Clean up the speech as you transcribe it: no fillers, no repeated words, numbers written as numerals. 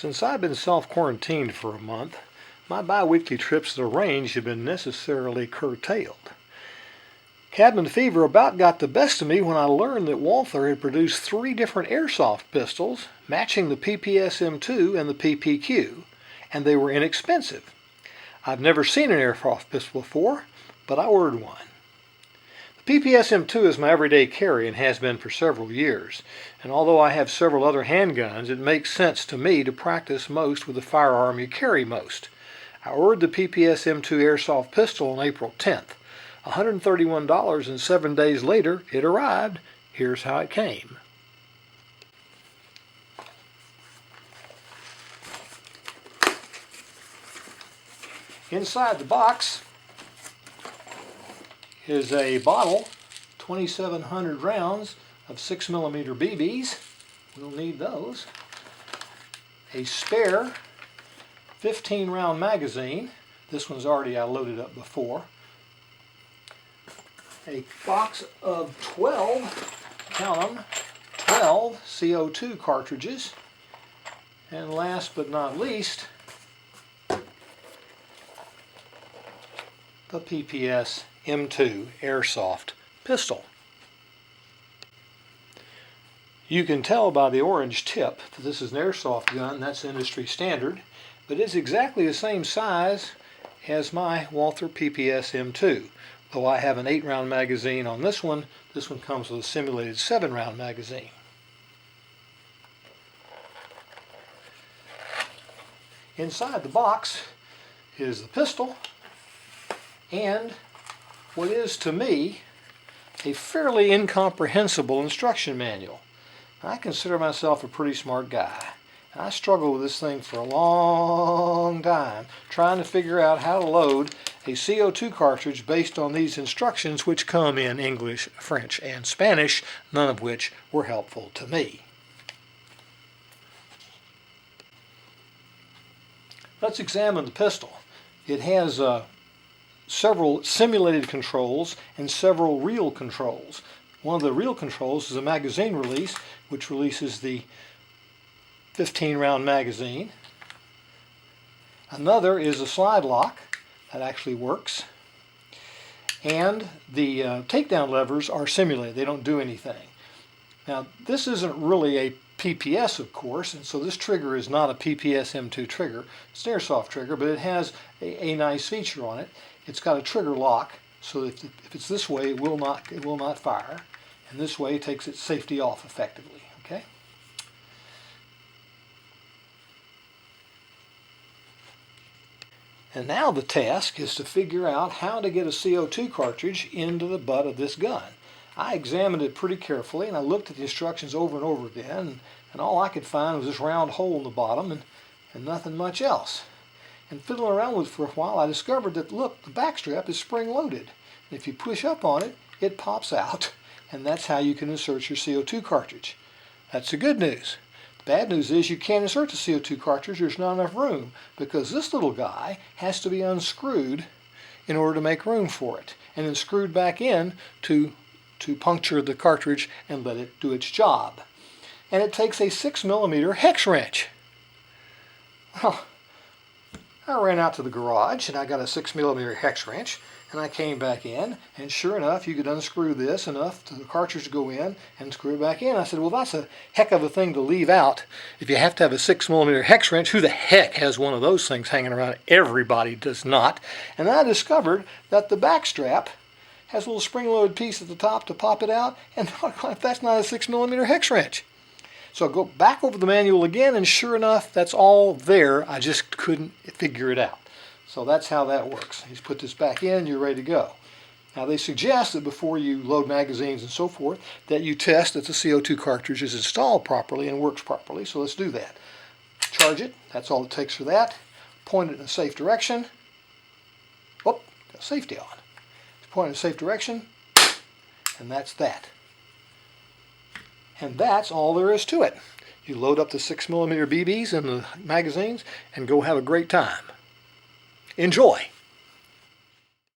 Since I've been self-quarantined for a month, my bi-weekly trips to the range have been necessarily curtailed. Cabin fever about got the best of me when I learned that Walther had produced 3 different airsoft pistols matching the PPS M2 and the PPQ, and they were inexpensive. I've never seen an airsoft pistol before, but I ordered one. The PPS M2 is my everyday carry and has been for several years, and although I have several other handguns, it makes sense to me to practice most with the firearm you carry most. I ordered the PPS M2 AirSoft pistol on April 10th. $131, and 7 days later it arrived. Here's how it came. Inside the box is a bottle, 2,700 rounds of 6mm BBs. We'll need those. A spare 15-round magazine. This one's already loaded up before. A box of 12, count them, 12 CO2 cartridges. And last but not least, the PPS M2 AirSoft pistol. You can tell by the orange tip that this is an airsoft gun. That's industry standard, but it's exactly the same size as my Walther PPS M2. Though I have an 8-round magazine on this one comes with a simulated 7-round magazine. Inside the box is the pistol and what is to me a fairly incomprehensible instruction manual. I consider myself a pretty smart guy. I struggled with this thing for a long time, trying to figure out how to load a CO2 cartridge based on these instructions, which come in English, French, and Spanish, none of which were helpful to me. Let's examine the pistol. It has several simulated controls and several real controls. One of the real controls is a magazine release, which releases the 15-round magazine. Another is a slide lock that actually works. And the takedown levers are simulated. They don't do anything. Now, this isn't really a PPS, of course, and so this trigger is not a PPS M2 trigger. It's an airsoft trigger, but it has a nice feature on it. It's got a trigger lock, so if it's this way, it will not fire, and this way it takes its safety off effectively. Okay. And now the task is to figure out how to get a CO2 cartridge into the butt of this gun. I examined it pretty carefully and I looked at the instructions over and over again, and all I could find was this round hole in the bottom and nothing much else. And fiddling around with it for a while, I discovered that, look, the back strap is spring-loaded. And if you push up on it, it pops out, and that's how you can insert your CO2 cartridge. That's the good news. The bad news is you can't insert the CO2 cartridge. There's not enough room, because this little guy has to be unscrewed in order to make room for it, and then screwed back in to puncture the cartridge and let it do its job. And it takes a 6mm hex wrench. Well, I ran out to the garage and I got a 6mm hex wrench, and I came back in, and sure enough you could unscrew this enough for the cartridge to go in and screw it back in. I said, well, that's a heck of a thing to leave out. If you have to have a 6mm hex wrench, who the heck has one of those things hanging around? Everybody does not. And I discovered that the back strap has a little spring-loaded piece at the top to pop it out, and that's not a 6mm hex wrench. So I go back over the manual again, and sure enough, that's all there. I just couldn't figure it out. So that's how that works. You just put this back in, you're ready to go. Now they suggest that before you load magazines and so forth, that you test that the CO2 cartridge is installed properly and works properly. So let's do that. Charge it. That's all it takes for that. Point it in a safe direction. Whoop, got safety on. Point in a safe direction, and that's that. And that's all there is to it. You load up the 6mm BBs in the magazines and go have a great time. Enjoy!